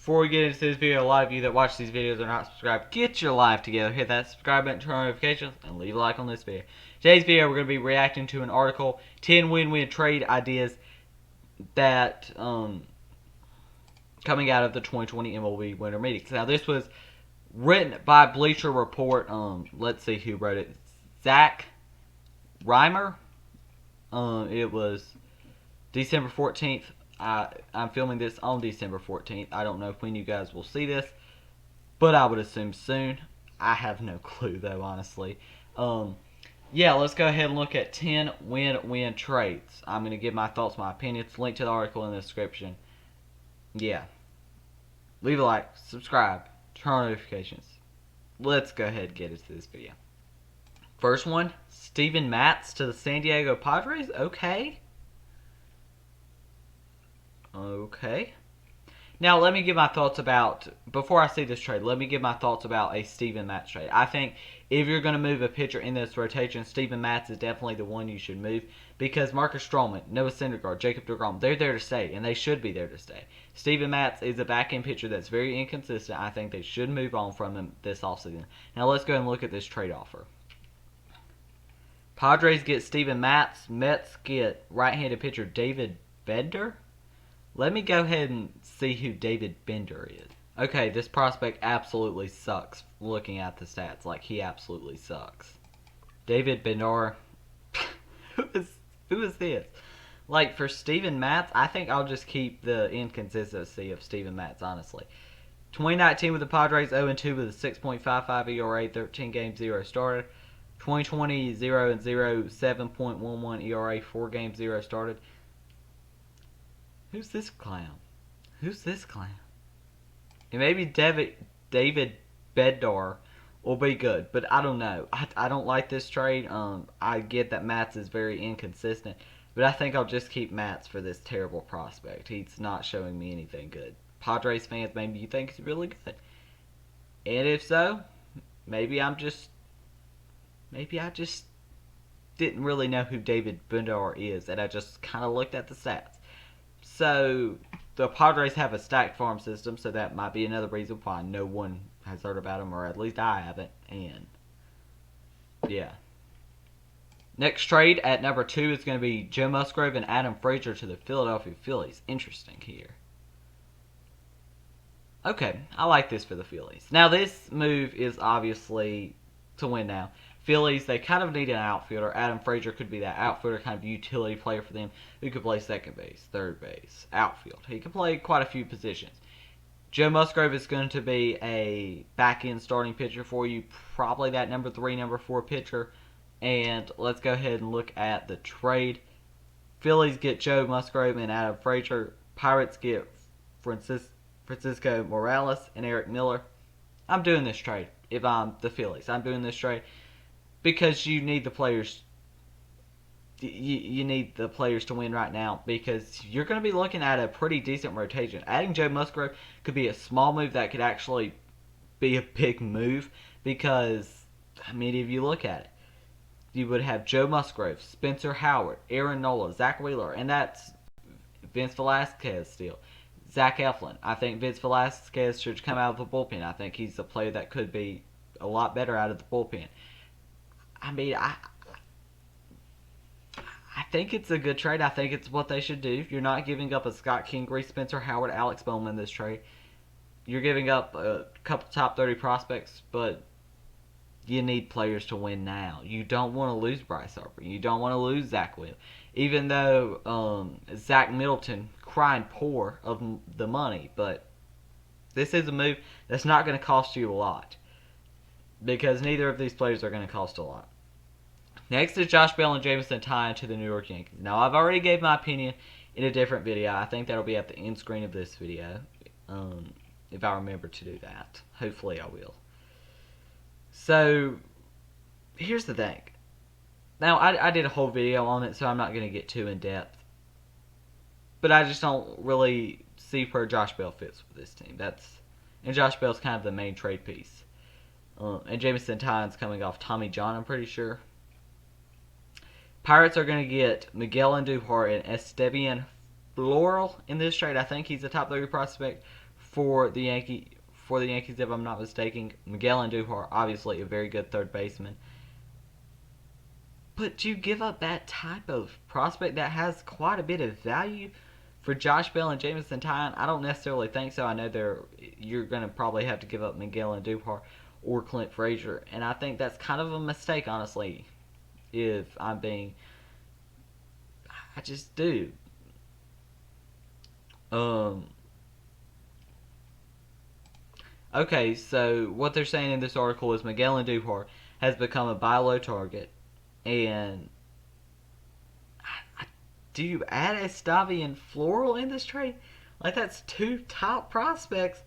Before we get into this video, a lot of you that watch these videos are not subscribed. Get your life together. Hit that subscribe button, turn on notifications, and leave a like on this video. Today's video, we're going to be reacting to an article, 10 win-win trade ideas that coming out of the 2020 MLB winter meetings. Now, this was written by Bleacher Report. Let's see who wrote it. Zach Reimer. It was December 14th. I'm filming this on December 14th. I don't know when you guys will see this, but I would assume soon. I have no clue, though, honestly. Yeah, let's go ahead and look at 10 win-win trades. I'm going to give my thoughts, my opinions. Link to the article in the description. Yeah. Leave a like, subscribe, turn on notifications. Let's go ahead and get into this video. First one, Steven Matz to the San Diego Padres. Okay. Now, let me give my thoughts about, before I see this trade, let me give my thoughts about a Steven Matz trade. I think if you're going to move a pitcher in this rotation, Steven Matz is definitely the one you should move, because Marcus Stroman, Noah Syndergaard, Jacob deGrom, they're there to stay, and they should be there to stay. Steven Matz is a back-end pitcher that's very inconsistent. I think they should move on from him this offseason. Now, let's go and look at this trade offer. Padres get Steven Matz. Mets get right-handed pitcher David Bender. Let me go ahead and see who David Bender is. Okay, this prospect absolutely sucks looking at the stats. Like, he absolutely sucks. David Bender. Who is this? Like, for Steven Matz, I think I'll just keep the inconsistency of Steven Matz, honestly. 2019 with the Padres, 0-2 with a 6.55 ERA, 13 games, 0 started. 2020, 0-0, 7.11 ERA, 4 games, 0 started. Who's this clown? Who's this clown? And maybe David Bednar will be good, but I don't know. I don't like this trade. I get that Matz is very inconsistent, but I think I'll just keep Matz for this terrible prospect. He's not showing me anything good. Padres fans, maybe you think he's really good. And if so, maybe I just didn't really know who David Bednar is, and I just kind of looked at the stats. So, the Padres have a stacked farm system, so that might be another reason why no one has heard about them, or at least I haven't. And, yeah. Next trade at number 2 is going to be Joe Musgrove and Adam Frazier to the Philadelphia Phillies. Interesting here. Okay, I like this for the Phillies. Now, this move is obviously to win now. Phillies, they kind of need an outfielder. Adam Frazier could be that outfielder, kind of utility player for them, who could play second base, third base, outfield. He can play quite a few positions. Joe Musgrove is going to be a back-end starting pitcher for you, probably that number 3, number 4 pitcher. And let's go ahead and look at the trade. Phillies get Joe Musgrove and Adam Frazier. Pirates get Francisco Morales and Eric Miller. I'm doing this trade if I'm the Phillies. I'm doing this trade because you need the players. You need the players to win right now, because you're going to be looking at a pretty decent rotation. Adding Joe Musgrove could be a small move that could actually be a big move, because, I mean, if you look at it, you would have Joe Musgrove, Spencer Howard, Aaron Nola, Zach Wheeler, and that's Vince Velasquez still. Zach Eflin. I think Vince Velasquez should come out of the bullpen. I think he's a player that could be a lot better out of the bullpen. I mean, I think it's a good trade. I think it's what they should do. You're not giving up a Scott Kingery, Spencer Howard, Alex Bowman this trade. You're giving up a couple top 30 prospects, but you need players to win now. You don't want to lose Bryce Harper. You don't want to lose Zach Wheeler. Even though Zach Middleton crying poor of the money, but this is a move that's not going to cost you a lot, because neither of these players are going to cost a lot. Next is Josh Bell and Jameson Tyon to the New York Yankees. Now, I've already gave my opinion in a different video. I think that'll be at the end screen of this video, if I remember to do that. Hopefully I will. So, here's the thing. Now, I did a whole video on it, so I'm not going to get too in-depth. But I just don't really see where Josh Bell fits with this team. And Josh Bell's kind of the main trade piece. And Jameson Tyon's coming off Tommy John, I'm pretty sure. Pirates are going to get Miguel Andujar and Esteban Floral in this trade. I think he's a top 30 prospect for the Yankees, if I'm not mistaken. Miguel Andujar, obviously a very good third baseman. But you give up that type of prospect that has quite a bit of value for Josh Bell and Jameson Taillon? I don't necessarily think so. I know you're going to probably have to give up Miguel Andujar or Clint Frazier, and I think that's kind of a mistake, honestly. If I'm being, I just do. Okay, so what they're saying in this article is Miguel Andujar has become a buy low target, and do you add Estavi and Floral in this trade? Like, that's two top prospects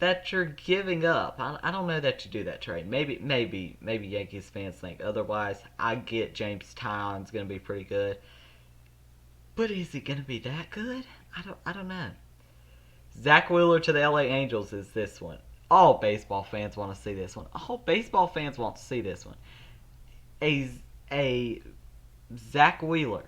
that you're giving up. I don't know that you do that trade. Maybe Yankees fans think otherwise. I get James Tyon's going to be pretty good, but is he going to be that good? I don't know. Zach Wheeler to the LA Angels is this one. All baseball fans want to see this one. All baseball fans want to see this one. A Zach Wheeler,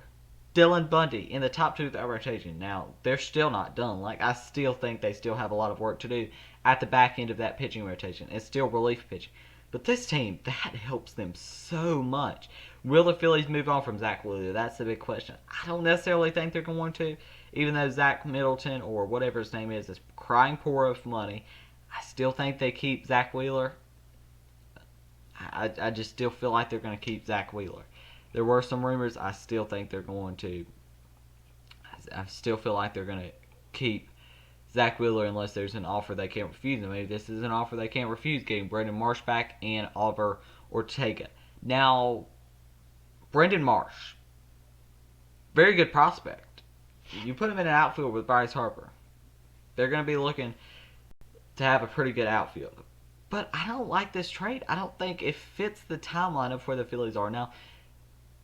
Dylan Bundy in the top two of the rotation. Now, they're still not done. Like, I still think they still have a lot of work to do at the back end of that pitching rotation. It's still relief pitching. But this team, that helps them so much. Will the Phillies move on from Zach Wheeler? That's the big question. I don't necessarily think they're going to, even though Zach Middleton, or whatever his name is crying poor of money. I still think they keep Zach Wheeler. I just still feel like they're going to keep Zach Wheeler. There were some rumors. I still think they're going to. I still feel like they're going to keep Zach Wheeler unless there's an offer they can't refuse. And maybe this is an offer they can't refuse, getting Brendan Marsh back and Oliver Ortega. Now, Brendan Marsh, very good prospect. You put him in an outfield with Bryce Harper, they're going to be looking to have a pretty good outfield. But I don't like this trade. I don't think it fits the timeline of where the Phillies are now.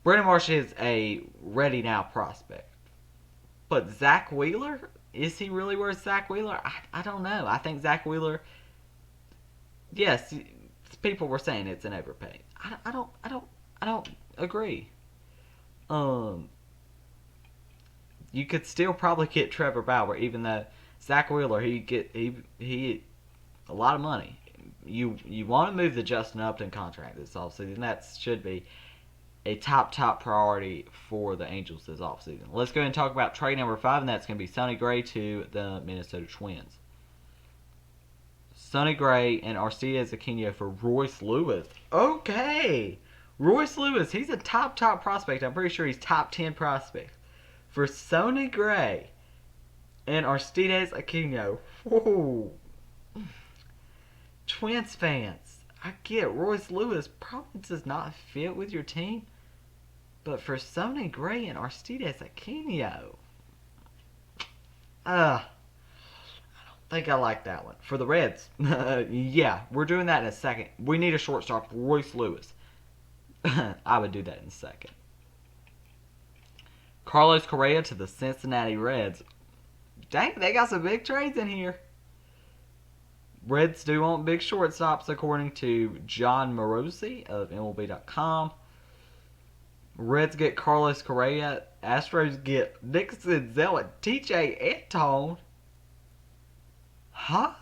Brendan Marsh is a ready now prospect. But Zach Wheeler, is he really worth Zach Wheeler? I don't know. I think Zach Wheeler, yes, people were saying it's an overpay. I don't agree. You could still probably get Trevor Bauer, even though Zach Wheeler, he a lot of money. You want to move the Justin Upton contract this offseason. That should be a top priority for the Angels this offseason. Let's go ahead and talk about trade number 5, and that's going to be Sonny Gray to the Minnesota Twins. Sonny Gray and Aristides Aquino for Royce Lewis. Okay. Royce Lewis, he's a top prospect. I'm pretty sure he's top 10 prospect. For Sonny Gray and Aristides Aquino. Whoa. Twins fans, I get Royce Lewis probably does not fit with your team, but for Sonny Gray and Aristides Aquino, I don't think I like that one. For the Reds, yeah, we're doing that in a second. We need a shortstop, Royce Lewis. I would do that in a second. Carlos Correa to the Cincinnati Reds. Dang, they got some big trades in here. Reds do want big shortstops, according to John Morosi of MLB.com. Reds get Carlos Correa. Astros get Nick Senzel and TJ Antone. Huh?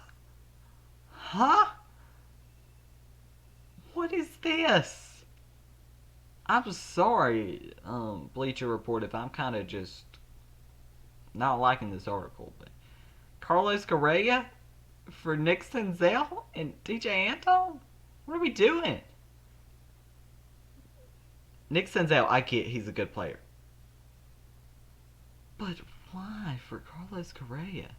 What is this? I'm sorry, Bleacher Report, if I'm kind of just not liking this article. But Carlos Correa for Nick Senzel and TJ Antone? What are we doing? Nick Senzel, I get he's a good player. But why for Carlos Correa?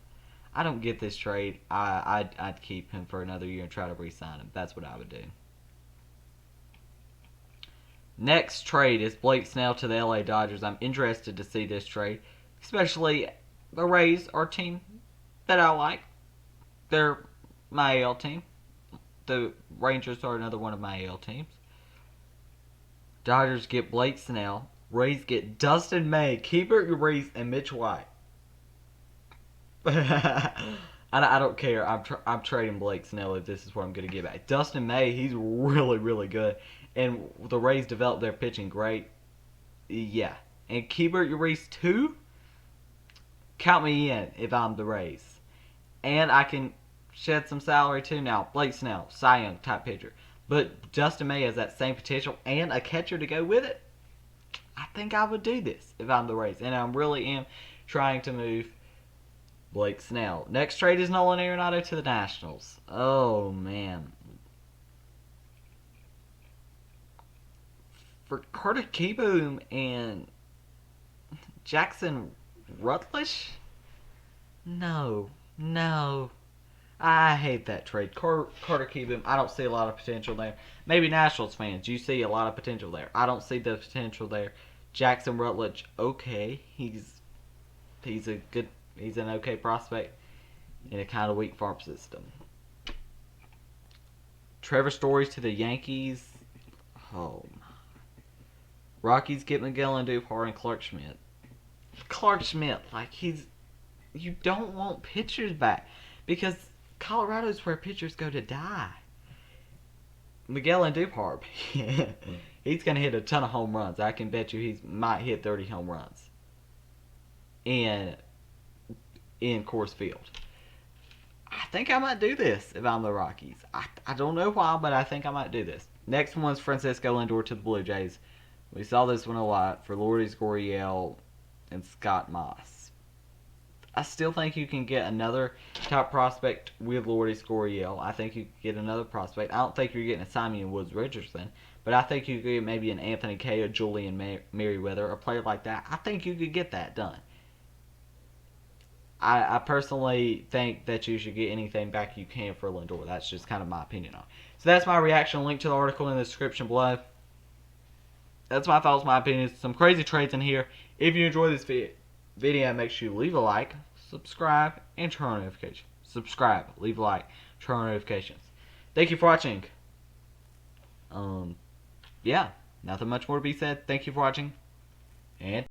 I don't get this trade. I'd keep him for another year and try to re-sign him. That's what I would do. Next trade is Blake Snell to the LA Dodgers. I'm interested to see this trade. Especially the Rays are a team that I like. They're my AL team. The Rangers are another one of my AL teams. Dodgers get Blake Snell. Rays get Dustin May, Keibert Urias, and Mitch White. I don't care. I'm trading Blake Snell if this is what I'm going to get back. Dustin May, he's really good. And the Rays developed their pitching great. Yeah. And Keibert Urias too? Count me in if I'm the Rays. and I can shed some salary too. Now, Blake Snell, Cy Young type pitcher, but Dustin May has that same potential and a catcher to go with it. I think I would do this if I'm the Rays, and I really am trying to move Blake Snell. Next trade is Nolan Arenado to the Nationals. Oh man. For Carter Kieboom and Jackson Rutledge? No. No. I hate that trade. Carter Kieboom, I don't see a lot of potential there. Maybe Nationals fans, you see a lot of potential there. I don't see the potential there. Jackson Rutledge, okay. He's an okay prospect in a kind of weak farm system. Trevor Story to the Yankees. Oh my. Rockies get Miguel Andujar and Clark Schmidt. Clark Schmidt, you don't want pitchers back because Colorado's where pitchers go to die. Miguel Andujar, he's gonna hit a ton of home runs. I can bet you he might hit 30 home runs in Coors Field. I think I might do this if I'm the Rockies. I don't know why, but I think I might do this. Next one's Francisco Lindor to the Blue Jays. We saw this one a lot for Lourdes Gurriel and Scott Moss. I still think you can get another top prospect with Lourdes Gurriel. I think you can get another prospect. I don't think you're getting a Simeon Woods Richardson, but I think you could get maybe an Anthony Kay or Julian Merriweather, a player like that. I think you could get that done. I personally think that you should get anything back you can for Lindor. That's just kind of my opinion on it. So that's my reaction. Link to the article in the description below. That's my thoughts, my opinions. Some crazy trades in here. If you enjoy this video, make sure you leave a like, subscribe, and turn on notifications. Subscribe, leave a like, turn on notifications. Thank you for watching. Yeah, nothing much more to be said. Thank you for watching, and